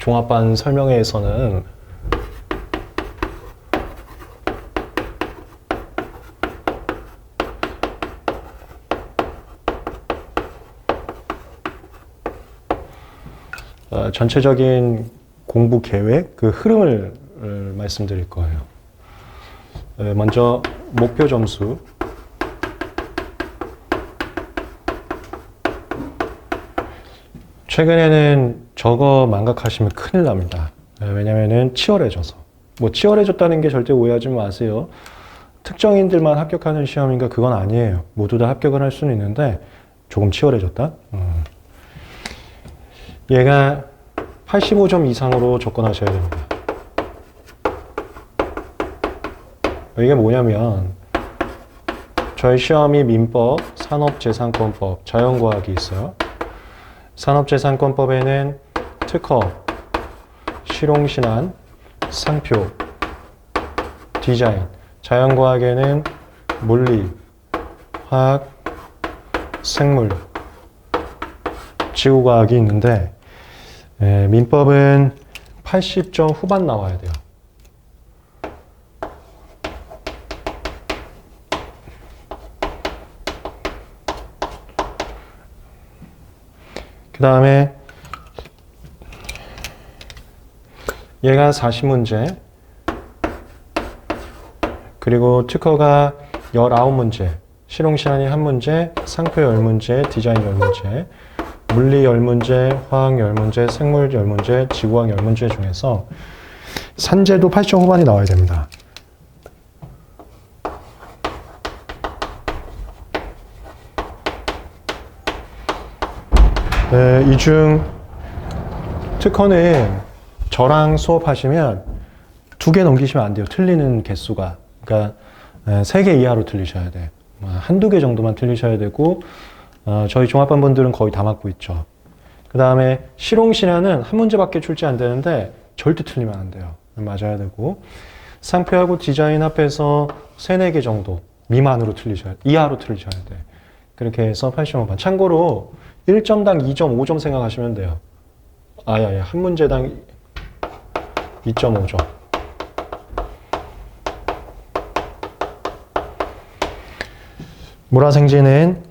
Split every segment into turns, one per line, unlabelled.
종합반 설명회에서는 전체적인 공부 계획, 그 흐름을 말씀드릴 거예요. 먼저 목표 점수. 최근에는 저거 망각하시면 큰일 납니다. 왜냐면은 치열해져서. 뭐 치열해졌다는 게 절대 오해하지 마세요. 특정인들만 합격하는 시험인가 그건 아니에요. 모두 다 합격을 할 수는 있는데 조금 치열해졌다. 얘가 85점 이상으로 접근하셔야 됩니다. 이게 뭐냐면 저희 시험이 민법, 산업재산권법, 자연과학이 있어요. 산업재산권법에는 특허, 실용신안, 상표, 디자인, 자연과학에는 물리, 화학, 생물, 지구과학이 있는데 민법은 80점 후반 나와야 돼요. 그 다음에 얘가 40문제, 그리고 특허가 19문제, 실용시안이 1문제, 상표 10문제, 디자인 10문제, 물리 10문제, 화학 10문제, 생물 10문제, 지구과학 10문제 중에서 산재도 80점 후반이 나와야 됩니다. 이 중 특허는 저랑 수업하시면 2개 넘기시면 안 돼요. 틀리는 개수가. 그러니까 3개 이하로 틀리셔야 돼. 한두 개 정도만 틀리셔야 되고 저희 종합반 분들은 거의 다 맞고 있죠. 그 다음에 실용신안은 1문제밖에 출제 안 되는데 절대 틀리면 안 돼요. 맞아야 되고 상표하고 디자인 합해서 3, 4개 정도 미만으로 이하로 틀리셔야 돼. 그렇게 해서 80점 후반. 참고로 1점당 2.5점 생각하시면 돼요. 한 문제당 2.5점. 물화생지는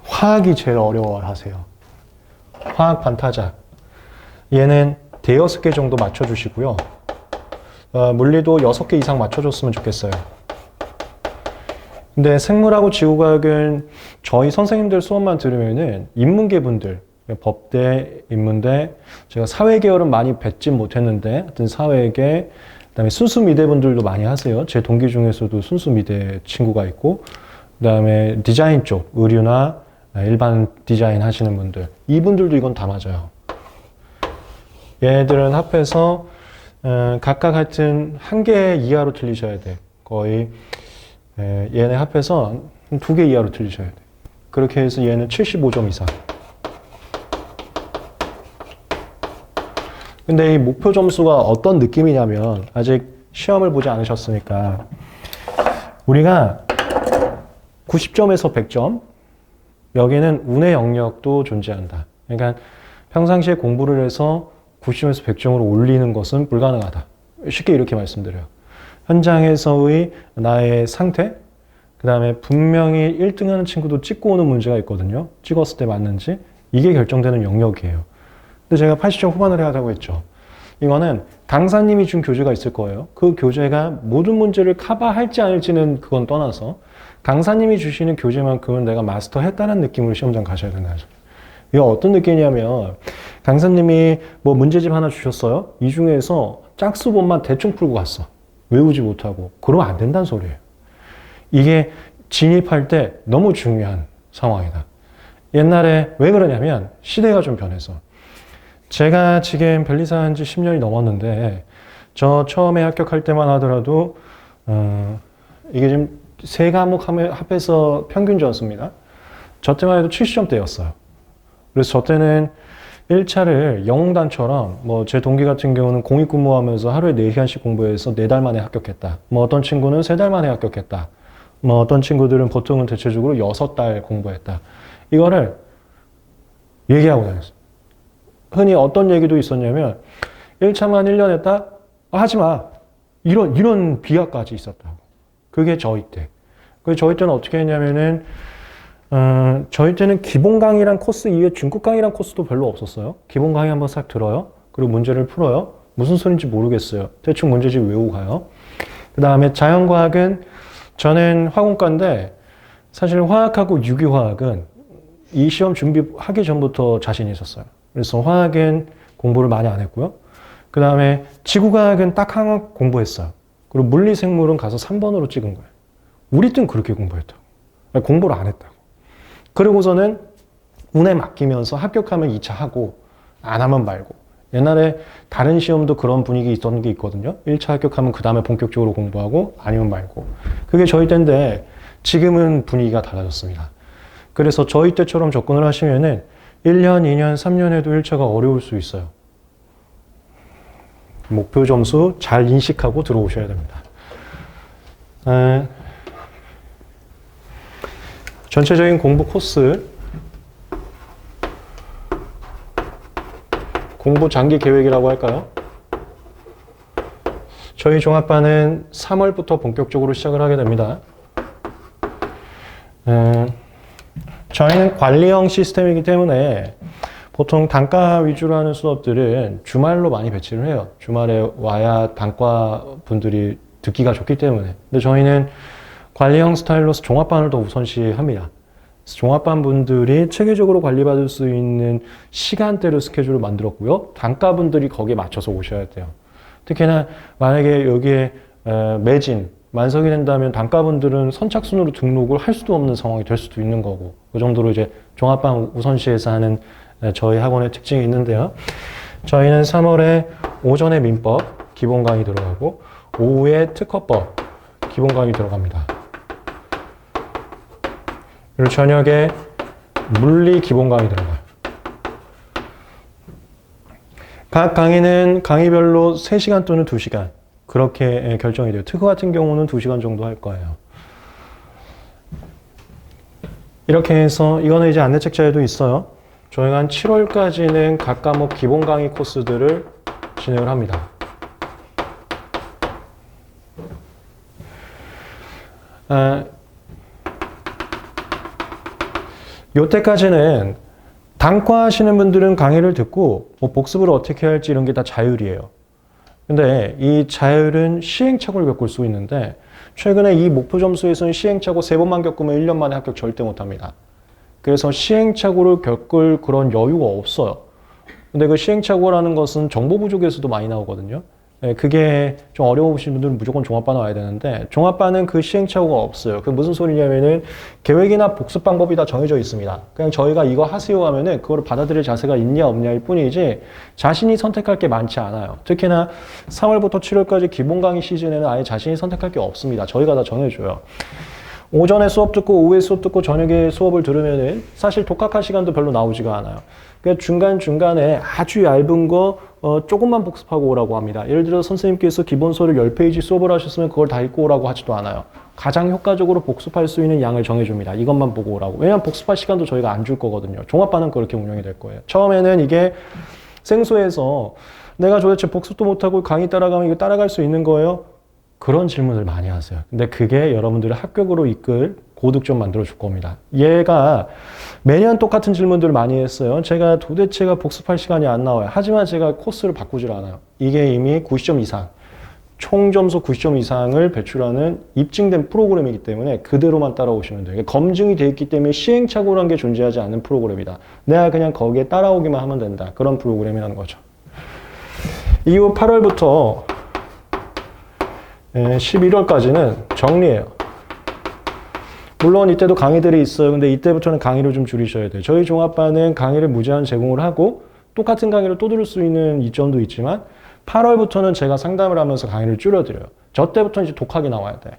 화학이 제일 어려워하세요. 화학 반타작. 얘는 5-6개 정도 맞춰주시고요. 물리도 6개 이상 맞춰줬으면 좋겠어요. 근데 생물하고 지구과학은 저희 선생님들 수업만 들으면은 인문계 분들, 법대, 인문대, 제가 사회계열은 많이 뵙진 못했는데 하여튼 사회계, 그다음에 순수미대 분들도 많이 하세요. 제 동기 중에서도 순수미대 친구가 있고, 그다음에 디자인 쪽, 의류나 일반 디자인 하시는 분들, 이분들도 이건 다 맞아요. 얘네들은 합해서 각각 하여튼 1개 이하로 틀리셔야 돼. 거의 얘네 합해서 2개 이하로 틀리셔야 돼. 그렇게 해서 얘는 75점 이상. 근데 이 목표 점수가 어떤 느낌이냐면 아직 시험을 보지 않으셨으니까 우리가 90점에서 100점, 여기는 운의 영역도 존재한다. 그러니까 평상시에 공부를 해서 90점에서 100점으로 올리는 것은 불가능하다. 쉽게 이렇게 말씀드려요. 현장에서의 나의 상태, 그 다음에 분명히 1등 하는 친구도 찍고 오는 문제가 있거든요. 찍었을 때 맞는지. 이게 결정되는 영역이에요. 근데 제가 80점 후반을 해야 한다고 했죠. 이거는 강사님이 준 교재가 있을 거예요. 그 교재가 모든 문제를 커버할지 아닐지는 그건 떠나서 강사님이 주시는 교재만큼은 내가 마스터했다는 느낌으로 시험장 가셔야 된다. 이게 어떤 느낌이냐면 강사님이 뭐 문제집 하나 주셨어요. 이 중에서 짝수본만 대충 풀고 갔어. 외우지 못하고. 그러면 안 된다는 소리예요. 이게 진입할 때 너무 중요한 상황이다. 옛날에 왜 그러냐면 시대가 좀 변해서 제가 지금 변리사 한 지 10년이 넘었는데 저 처음에 합격할 때만 하더라도 이게 지금 3과목 합해서 평균점수입니다. 저 때만 해도 70점대였어요. 그래서 저 때는 1차를 영웅단처럼 뭐 제 동기 같은 경우는 공익 근무하면서 하루에 4시간씩 공부해서 4달 만에 합격했다. 뭐 어떤 친구는 3달 만에 합격했다. 뭐 어떤 친구들은 보통은 대체적으로 6달 공부했다. 이거를 얘기하고 다녔어요. 흔히 어떤 얘기도 있었냐면 1차만 1년 했다? 하지 마. 이런 비하까지 있었다고. 그게 저희 때. 그래서 저희 때는 어떻게 했냐면은 저희 때는 기본 강의란 코스 이외에 중급 강의란 코스도 별로 없었어요. 기본 강의 한번 싹 들어요. 그리고 문제를 풀어요. 무슨 소리인지 모르겠어요. 대충 문제집 외우고 가요. 그 다음에 자연과학은 저는 화공과인데 사실 화학하고 유기화학은 이 시험 준비하기 전부터 자신이 있었어요. 그래서 화학은 공부를 많이 안 했고요. 그 다음에 지구과학은 딱 하나 공부했어요. 그리고 물리생물은 가서 3번으로 찍은 거예요. 우리 때는 그렇게 공부했다고. 공부를 안 했다고. 그리고서는 운에 맡기면서 합격하면 2차 하고 안 하면 말고. 옛날에 다른 시험도 그런 분위기 있었던 게 있거든요. 1차 합격하면 그 다음에 본격적으로 공부하고 아니면 말고. 그게 저희 때인데 지금은 분위기가 달라졌습니다. 그래서 저희 때처럼 접근을 하시면은 1년, 2년, 3년에도 1차가 어려울 수 있어요. 목표 점수 잘 인식하고 들어오셔야 됩니다. 전체적인 공부 코스, 공부 장기 계획이라고 할까요? 저희 종합반은 3월부터 본격적으로 시작을 하게 됩니다. 저희는 관리형 시스템이기 때문에 보통 단과 위주로 하는 수업들은 주말로 많이 배치를 해요. 주말에 와야 단과 분들이 듣기가 좋기 때문에. 근데 저희는 관리형 스타일로서 종합반을 더 우선시합니다. 종합반 분들이 체계적으로 관리받을 수 있는 시간대로 스케줄을 만들었고요. 단과 분들이 거기에 맞춰서 오셔야 돼요. 특히나 만약에 여기에 매진, 만석이 된다면 단과분들은 선착순으로 등록을 할 수도 없는 상황이 될 수도 있는 거고, 그 정도로 이제 종합반 우선시해서 하는 저희 학원의 특징이 있는데요. 저희는 3월에 오전에 민법 기본 강의 들어가고 오후에 특허법 기본 강의 들어갑니다. 그리고 저녁에 물리 기본 강의 들어가요. 각 강의는 강의별로 3시간 또는 2시간 그렇게 결정이 돼요. 특허 같은 경우는 2시간 정도 할 거예요. 이렇게 해서 이거는 이제 안내책자에도 있어요. 저희가 한 7월까지는 각 과목 기본 강의 코스들을 진행을 합니다. 요때까지는 단과 하시는 분들은 강의를 듣고 뭐 복습을 어떻게 할지 이런 게 다 자율이에요. 근데 이 자율은 시행착오를 겪을 수 있는데 최근에 이 목표 점수에서는 시행착오 3번만 겪으면 1년 만에 합격 절대 못합니다. 그래서 시행착오를 겪을 그런 여유가 없어요. 근데 그 시행착오라는 것은 정보 부족에서도 많이 나오거든요. 그게 좀 어려우신 분들은 무조건 종합반 와야 되는데 종합반은 그 시행착오가 없어요. 그게 무슨 소리냐면은 계획이나 복습 방법이 다 정해져 있습니다. 그냥 저희가 이거 하세요 하면은 그걸 받아들일 자세가 있냐 없냐일 뿐이지 자신이 선택할 게 많지 않아요. 특히나 3월부터 7월까지 기본 강의 시즌에는 아예 자신이 선택할 게 없습니다. 저희가 다 정해줘요. 오전에 수업 듣고 오후에 수업 듣고 저녁에 수업을 들으면은 사실 독학할 시간도 별로 나오지가 않아요. 그러니까 중간중간에 아주 얇은 거 조금만 복습하고 오라고 합니다. 예를 들어 선생님께서 기본서를 10페이지 수업을 하셨으면 그걸 다 읽고 오라고 하지도 않아요. 가장 효과적으로 복습할 수 있는 양을 정해줍니다. 이것만 보고 오라고. 왜냐하면 복습할 시간도 저희가 안 줄 거거든요. 종합반은 그렇게 운영이 될 거예요. 처음에는 이게 생소해서 내가 도대체 복습도 못하고 강의 따라가면 이거 따라갈 수 있는 거예요? 그런 질문을 많이 하세요. 근데 그게 여러분들을 합격으로 이끌 고득점 만들어 줄 겁니다. 얘가 매년 똑같은 질문들을 많이 했어요. 제가 도대체가 복습할 시간이 안 나와요. 하지만 제가 코스를 바꾸질 않아요. 이게 이미 90점 이상, 총 점수 90점 이상을 배출하는 입증된 프로그램이기 때문에 그대로만 따라오시면 돼요. 검증이 되어 있기 때문에 시행착오라는 게 존재하지 않는 프로그램이다. 내가 그냥 거기에 따라오기만 하면 된다. 그런 프로그램이라는 거죠. 이후 8월부터 11월까지는 정리해요. 물론 이때도 강의들이 있어요. 근데 이때부터는 강의를 좀 줄이셔야 돼요. 저희 종합반은 강의를 무제한 제공을 하고 똑같은 강의를 또 들을 수 있는 이점도 있지만 8월부터는 제가 상담을 하면서 강의를 줄여드려요. 저 때부터는 이제 독학이 나와야 돼.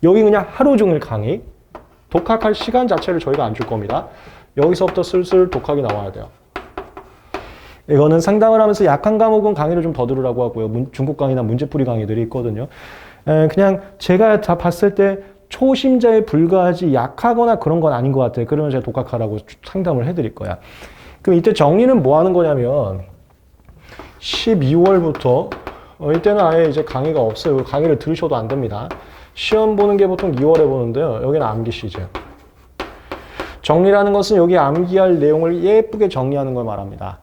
여기 그냥 하루 종일 강의, 독학할 시간 자체를 저희가 안 줄 겁니다. 여기서부터 슬슬 독학이 나와야 돼요. 이거는 상담을 하면서 약한 과목은 강의를 좀 더 들으라고 하고요. 중국 강의나 문제풀이 강의들이 있거든요. 그냥 제가 다 봤을 때 초심자에 불과하지 약하거나 그런 건 아닌 것 같아요. 그러면 제가 독학하라고 상담을 해드릴 거야. 그럼 이때 정리는 뭐 하는 거냐면 12월부터 이때는 아예 이제 강의가 없어요. 강의를 들으셔도 안 됩니다. 시험 보는 게 보통 2월에 보는데요. 여기는 암기 시즌. 정리라는 것은 여기 암기할 내용을 예쁘게 정리하는 걸 말합니다.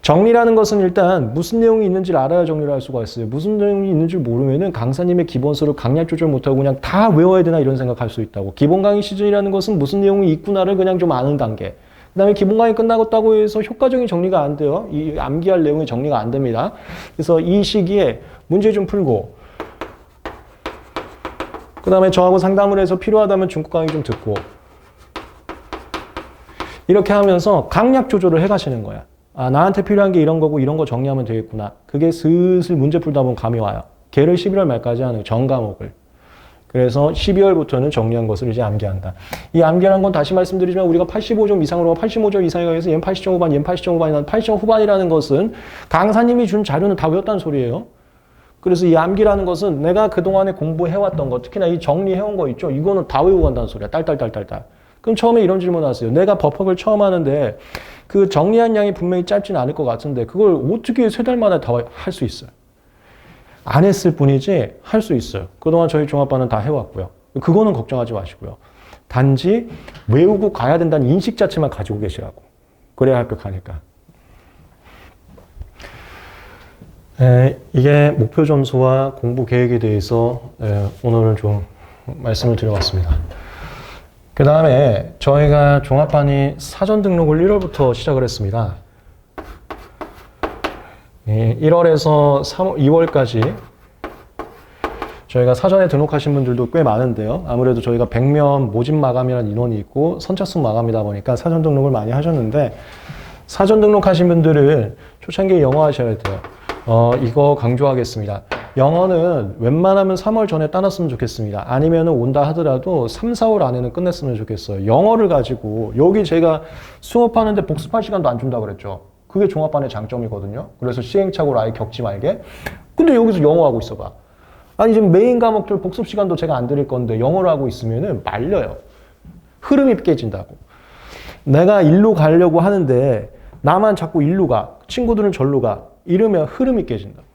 정리라는 것은 일단 무슨 내용이 있는지를 알아야 정리를 할 수가 있어요. 무슨 내용이 있는지 모르면은 강사님의 기본서를 강약 조절 못하고 그냥 다 외워야 되나 이런 생각할 수 있다고. 기본 강의 시즌이라는 것은 무슨 내용이 있구나를 그냥 좀 아는 단계. 그 다음에 기본 강의 끝나고 해서 효과적인 정리가 안 돼요. 이 암기할 내용이 정리가 안 됩니다. 그래서 이 시기에 문제 좀 풀고 그 다음에 저하고 상담을 해서 필요하다면 중국 강의 좀 듣고 이렇게 하면서 강약 조절을 해 가시는 거야. 아, 나한테 필요한 게 이런 거고 이런 거 정리하면 되겠구나. 그게 슬슬 문제 풀다 보면 감이 와요. 걔를 11월 말까지 하는 전 과목을. 그래서 12월부터는 정리한 것을 이제 암기한다. 이 암기라는 건 다시 말씀드리지만 우리가 85점 이상으로 85점 이상에 가서 얘는 80점 후반, 얘는 80점 후반이나 80점 후반이라는 것은 강사님이 준 자료는 다 외웠다는 소리예요. 그래서 이 암기라는 것은 내가 그동안에 공부해왔던 거, 특히나 이 정리해온 거 있죠. 이거는 다 외우고 간다는 소리야. 딸딸딸딸딸. 그럼 처음에 이런 질문 하세요. 내가 법학을 처음 하는데 그 정리한 양이 분명히 짧지는 않을 것 같은데 그걸 어떻게 3달 만에 다 할 수 있어요? 안 했을 뿐이지 할 수 있어요. 그동안 저희 종합반은 다 해왔고요. 그거는 걱정하지 마시고요. 단지 외우고 가야 된다는 인식 자체만 가지고 계시라고. 그래야 합격하니까. 이게 목표 점수와 공부 계획에 대해서 오늘은 좀 말씀을 드려봤습니다. 그 다음에 저희가 종합반이 사전 등록을 1월부터 시작을 했습니다. 1월에서 2월까지 저희가 사전에 등록하신 분들도 꽤 많은데요. 아무래도 저희가 100명 모집 마감이라는 인원이 있고 선착순 마감이다 보니까 사전 등록을 많이 하셨는데 사전 등록하신 분들은 초창기에 영어 하셔야 돼요. 이거 강조하겠습니다. 영어는 웬만하면 3월 전에 따놨으면 좋겠습니다. 아니면 온다 하더라도 3, 4월 안에는 끝냈으면 좋겠어요. 영어를 가지고 여기 제가 수업하는데 복습할 시간도 안 준다고 그랬죠. 그게 종합반의 장점이거든요. 그래서 시행착오를 아예 겪지 말게. 근데 여기서 영어 하고 있어봐. 아니 지금 메인 과목들 복습 시간도 제가 안 드릴 건데 영어를 하고 있으면은 말려요. 흐름이 깨진다고. 내가 일로 가려고 하는데 나만 자꾸 일로 가. 친구들은 절로 가. 이러면 흐름이 깨진다고.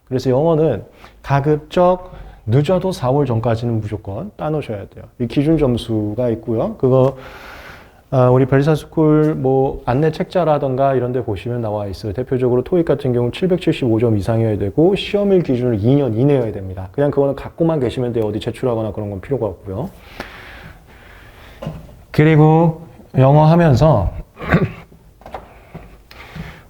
그래서 영어는 가급적 늦어도 4월 전까지는 무조건 따놓으셔야 돼요. 이 기준 점수가 있고요. 그거 우리 벨사스쿨 뭐 안내 책자라던가 이런 데 보시면 나와 있어요. 대표적으로 토익 같은 경우 775점 이상이어야 되고 시험일 기준을 2년 이내여야 됩니다. 그냥 그거는 갖고만 계시면 돼요. 어디 제출하거나 그런 건 필요가 없고요. 그리고 영어 하면서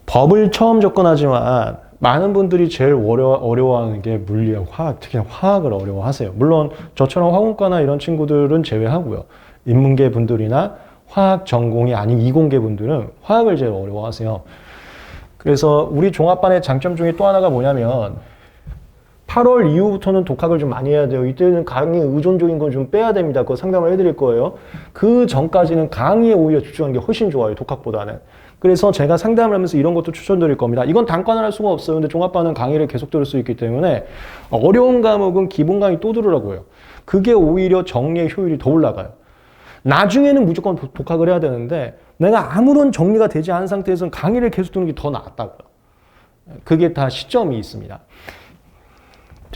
법을 처음 접근하지만 많은 분들이 제일 어려워하는 게 물리학, 화학, 특히 화학을 어려워하세요. 물론 저처럼 화공과나 이런 친구들은 제외하고요. 인문계 분들이나 화학 전공이 아닌 이공계 분들은 화학을 제일 어려워하세요. 그래서 우리 종합반의 장점 중에 또 하나가 뭐냐면 8월 이후부터는 독학을 좀 많이 해야 돼요. 이때는 강의 의존적인 건 좀 빼야 됩니다. 그거 상담을 해드릴 거예요. 그 전까지는 강의에 오히려 집중하는 게 훨씬 좋아요. 독학보다는. 그래서 제가 상담을 하면서 이런 것도 추천드릴 겁니다. 이건 단관을 할 수가 없어요. 근데 종합반은 강의를 계속 들을 수 있기 때문에 어려운 과목은 기본 강의 또 들으라고요. 그게 오히려 정리의 효율이 더 올라가요. 나중에는 무조건 독학을 해야 되는데 내가 아무런 정리가 되지 않은 상태에서는 강의를 계속 듣는 게 더 낫다고요. 그게 다 시점이 있습니다.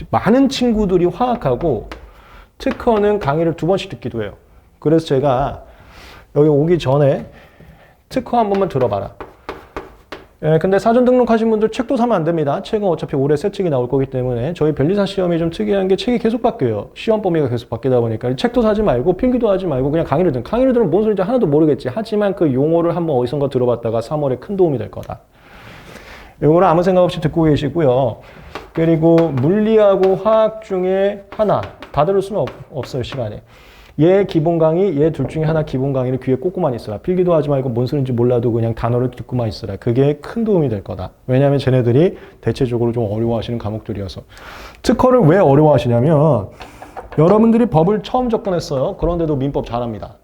많은 친구들이 화학하고 특허는 강의를 2번씩 듣기도 해요. 그래서 제가 여기 오기 전에 특허 한 번만 들어봐라. 근데 사전 등록하신 분들 책도 사면 안 됩니다. 책은 어차피 올해 새 책이 나올 거기 때문에 저희 변리사 시험이 좀 특이한 게 책이 계속 바뀌어요. 시험 범위가 계속 바뀌다 보니까 책도 사지 말고 필기도 하지 말고 그냥 강의를 들으면 뭔 소리인지 하나도 모르겠지. 하지만 그 용어를 한번 어디선가 들어봤다가 3월에 큰 도움이 될 거다. 이거는 아무 생각 없이 듣고 계시고요. 그리고 물리하고 화학 중에 하나 다 들을 수는 없어요. 시간이. 얘 기본 강의, 얘 둘 중에 하나 기본 강의를 귀에 꽂고만 있어라. 필기도 하지 말고 뭔 소리인지 몰라도 그냥 단어를 듣고만 있어라. 그게 큰 도움이 될 거다. 왜냐하면 쟤네들이 대체적으로 좀 어려워하시는 과목들이어서. 특허를 왜 어려워하시냐면 여러분들이 법을 처음 접근했어요. 그런데도 민법 잘합니다.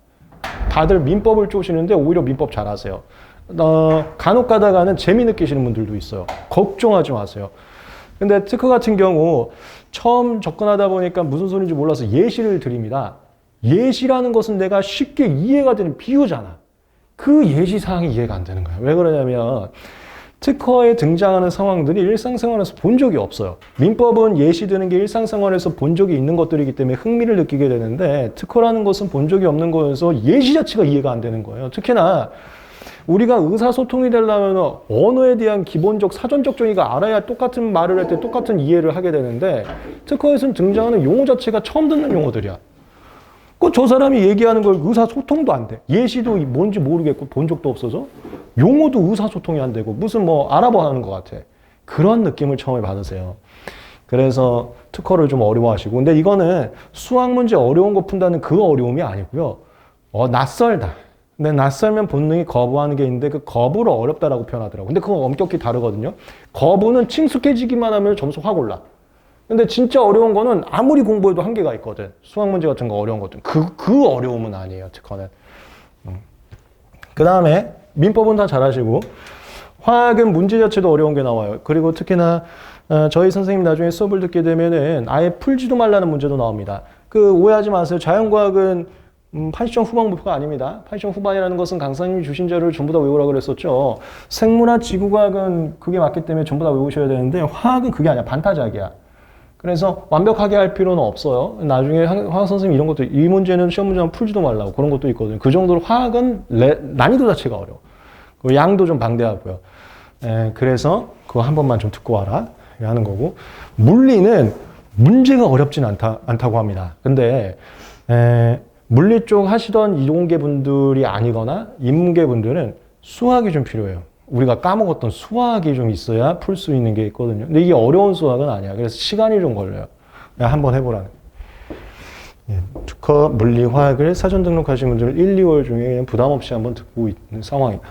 다들 민법을 쪼시는데 오히려 민법 잘하세요. 간혹 가다가는 재미 느끼시는 분들도 있어요. 걱정하지 마세요. 근데 특허 같은 경우 처음 접근하다 보니까 무슨 소리인지 몰라서 예시를 드립니다. 예시라는 것은 내가 쉽게 이해가 되는 비유잖아. 그 예시사항이 이해가 안 되는 거예요. 왜 그러냐면 특허에 등장하는 상황들이 일상생활에서 본 적이 없어요. 민법은 예시드는 게 일상생활에서 본 적이 있는 것들이기 때문에 흥미를 느끼게 되는데 특허라는 것은 본 적이 없는 거여서 예시 자체가 이해가 안 되는 거예요. 특히나 우리가 의사소통이 되려면 언어에 대한 기본적 사전적 정의가 알아야 똑같은 말을 할 때 똑같은 이해를 하게 되는데 특허에서는 등장하는 용어 자체가 처음 듣는 용어들이야. 저 사람이 얘기하는 걸 의사소통도 안 돼. 예시도 뭔지 모르겠고 본 적도 없어서 용어도 의사소통이 안 되고 무슨 뭐 아랍어 하는 것 같아. 그런 느낌을 처음에 받으세요. 그래서 특허를 좀 어려워하시고 근데 이거는 수학 문제 어려운 거 푼다는 그 어려움이 아니고요. 낯설다. 근데 낯설면 본능이 거부하는 게 있는데 그 거부를 어렵다라고 표현하더라고요. 근데 그건 엄격히 다르거든요. 거부는 친숙해지기만 하면 점수 확 올라. 근데 진짜 어려운 거는 아무리 공부해도 한계가 있거든. 수학 문제 같은 거 어려운 것들. 그 어려움은 아니에요, 특허는. 그 다음에 민법은 다 잘하시고 화학은 문제 자체도 어려운 게 나와요. 그리고 특히나 저희 선생님 나중에 수업을 듣게 되면은 아예 풀지도 말라는 문제도 나옵니다. 오해하지 마세요. 자연과학은 80점 후반 목표가 아닙니다. 80점 후반이라는 것은 강사님이 주신 자료를 전부 다 외우라고 그랬었죠. 생물학, 지구과학은 그게 맞기 때문에 전부 다 외우셔야 되는데 화학은 그게 아니야. 반타작이야. 그래서 완벽하게 할 필요는 없어요. 나중에 화학 선생님 이런 것도 이 문제는 시험 문제는 풀지도 말라고 그런 것도 있거든요. 그 정도로 화학은 난이도 자체가 어려워. 양도 좀 방대하고요. 그래서 그거 한 번만 좀 듣고 와라 하는 거고 물리는 문제가 어렵진 않다고 합니다. 근데 물리 쪽 하시던 이공계 분들이 아니거나 인문계 분들은 수학이 좀 필요해요. 우리가 까먹었던 수학이 좀 있어야 풀 수 있는 게 있거든요. 근데 이게 어려운 수학은 아니야. 그래서 시간이 좀 걸려요. 한번 해보라는. 특허, 물리, 화학을 사전 등록하신 분들은 1, 2월 중에 그냥 부담 없이 한번 듣고 있는 상황이다.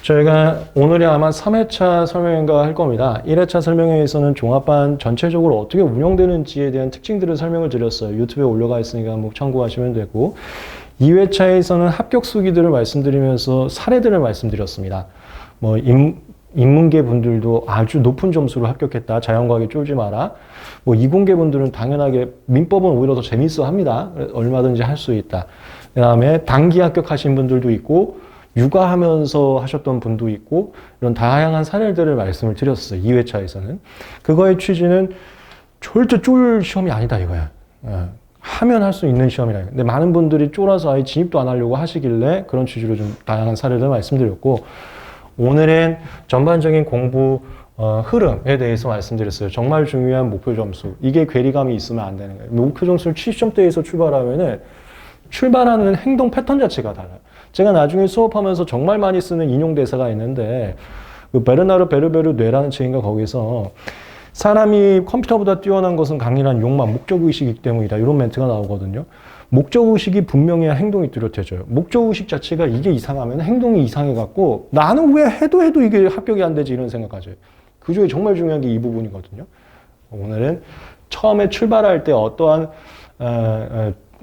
저희가 오늘이 아마 3회차 설명회가 할 겁니다. 1회차 설명회에서는 종합반 전체적으로 어떻게 운영되는지에 대한 특징들을 설명을 드렸어요. 유튜브에 올라가 있으니까 한번 참고하시면 되고 2회차에서는 합격 수기들을 말씀드리면서 사례들을 말씀드렸습니다. 뭐 인문계 분들도 아주 높은 점수로 합격했다. 자연과학에 쫄지 마라. 뭐 이공계 분들은 당연하게 민법은 오히려 더 재밌어 합니다. 얼마든지 할 수 있다. 그 다음에 단기 합격하신 분들도 있고 육아하면서 하셨던 분도 있고 이런 다양한 사례들을 말씀을 드렸어요. 2회차에서는. 그거의 취지는 절대 쫄 시험이 아니다 이거야. 하면 할 수 있는 시험이라. 근데 많은 분들이 쫄아서 아예 진입도 안 하려고 하시길래 그런 취지로 좀 다양한 사례를 말씀드렸고 오늘은 전반적인 공부 흐름에 대해서 말씀드렸어요. 정말 중요한 목표 점수. 이게 괴리감이 있으면 안 되는 거예요. 목표 점수를 70점대에서 출발하면은 출발하는 행동 패턴 자체가 달라요. 제가 나중에 수업하면서 정말 많이 쓰는 인용 대사가 있는데 베르나르 베르베르 뇌라는 책인가 거기서 사람이 컴퓨터보다 뛰어난 것은 강인한 욕망, 목적의식이기 때문이다. 이런 멘트가 나오거든요. 목적의식이 분명해야 행동이 뚜렷해져요. 목적의식 자체가 이게 이상하면 행동이 이상해갖고 나는 왜 해도 이게 합격이 안 되지 이런 생각하죠. 그 중에 정말 중요한 게 이 부분이거든요. 오늘은 처음에 출발할 때 어떠한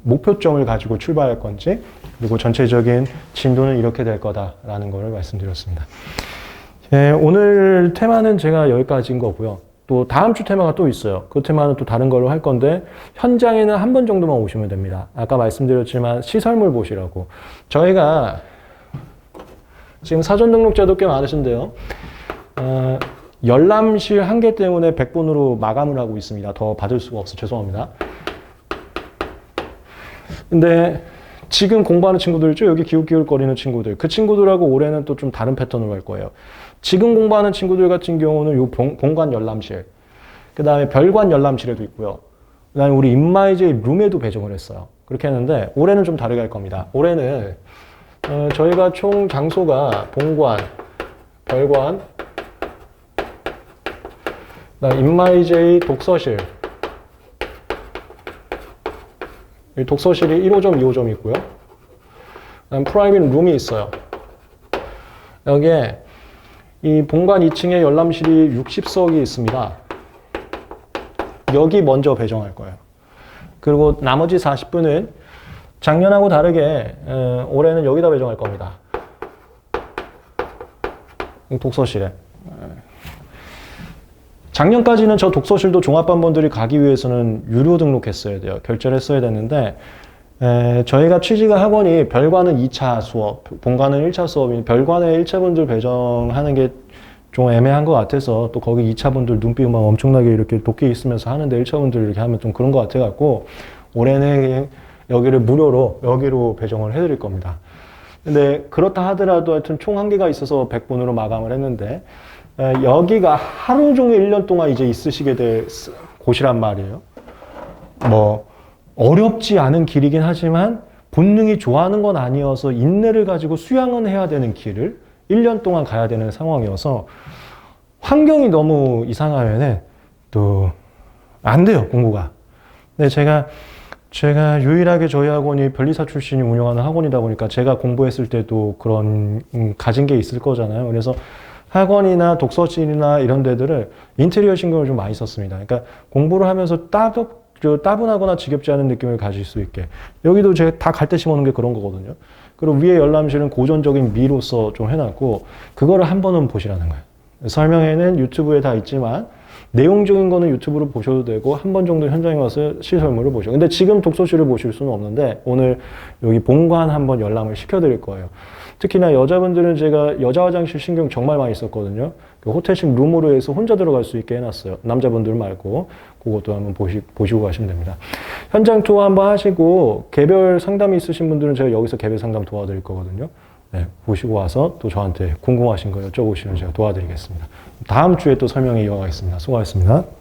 목표점을 가지고 출발할 건지 그리고 전체적인 진도는 이렇게 될 거다라는 것을 말씀드렸습니다. 오늘 테마는 제가 여기까지인 거고요. 또 다음 주 테마가 또 있어요. 그 테마는 또 다른 걸로 할 건데 현장에는 한 번 정도만 오시면 됩니다. 아까 말씀드렸지만 시설물 보시라고. 저희가 지금 사전 등록자도 꽤 많으신데요. 열람실 한계 때문에 100분으로 마감을 하고 있습니다. 더 받을 수가 없어 죄송합니다. 근데 지금 공부하는 친구들 있죠? 여기 기웃기웃거리는 친구들. 그 친구들하고 올해는 또 좀 다른 패턴으로 할 거예요. 지금 공부하는 친구들 같은 경우는 요 본관 열람실, 그 다음에 별관 열람실에도 있고요. 그 다음에 우리 인마이제이 룸에도 배정을 했어요. 그렇게 했는데 올해는 좀 다르게 할 겁니다. 올해는 저희가 총 장소가 본관, 별관, 그다음 인마이제이 독서실, 이 독서실이 1호점, 2호점 있고요. 그다음 프라이빗 룸이 있어요. 여기에 이 본관 2층에 열람실이 60석이 있습니다. 여기 먼저 배정할 거예요. 그리고 나머지 40분은 작년하고 다르게 올해는 여기다 배정할 겁니다. 독서실에. 작년까지는 저 독서실도 종합반분들이 가기 위해서는 유료 등록했어야 돼요. 결제를 했어야 되는데 저희가 취지가 학원이 별과는 2차 수업, 본과는 1차 수업이니 별과는 1차분들 배정하는 게 좀 애매한 것 같아서 또 거기 2차분들 눈빛 막 엄청나게 이렇게 도끼 있으면서 하는데 1차분들 이렇게 하면 좀 그런 것 같아갖고 올해는 여기를 무료로 여기로 배정을 해드릴 겁니다. 근데 그렇다 하더라도 하여튼 총 한 개가 있어서 100분으로 마감을 했는데 여기가 하루 종일 1년 동안 이제 있으시게 될 곳이란 말이에요. 뭐 어렵지 않은 길이긴 하지만 본능이 좋아하는 건 아니어서 인내를 가지고 수양은 해야 되는 길을 1년 동안 가야 되는 상황이어서 환경이 너무 이상하면은 또 안 돼요, 공부가. 근데 제가 유일하게 저희 학원이 변리사 출신이 운영하는 학원이다 보니까 제가 공부했을 때도 그런 가진 게 있을 거잖아요. 그래서 학원이나 독서실이나 이런 데들을 인테리어 신경을 좀 많이 썼습니다. 그러니까 공부를 하면서 따분하거나 지겹지 않은 느낌을 가질 수 있게. 여기도 제가 다 갈 때 심어놓은 게 그런 거거든요. 그리고 위에 열람실은 고전적인 미로서 좀 해놨고 그거를 한 번은 보시라는 거예요. 설명회는 유튜브에 다 있지만 내용적인 거는 유튜브로 보셔도 되고 한 번 정도 현장에 와서 시설물을 보셔. 근데 지금 독서실을 보실 수는 없는데 오늘 여기 본관 한번 열람을 시켜드릴 거예요. 특히나 여자분들은 제가 여자 화장실 신경 정말 많이 썼거든요. 그 호텔식 룸으로 해서 혼자 들어갈 수 있게 해놨어요. 남자분들 말고 그것도 한번 보시고 가시면 됩니다. 현장 투어 한번 하시고 개별 상담이 있으신 분들은 제가 여기서 개별 상담 도와드릴 거거든요. 네, 보시고 와서 또 저한테 궁금하신 거 여쭤보시면 제가 도와드리겠습니다. 다음 주에 또 설명에 이어가겠습니다. 수고하셨습니다.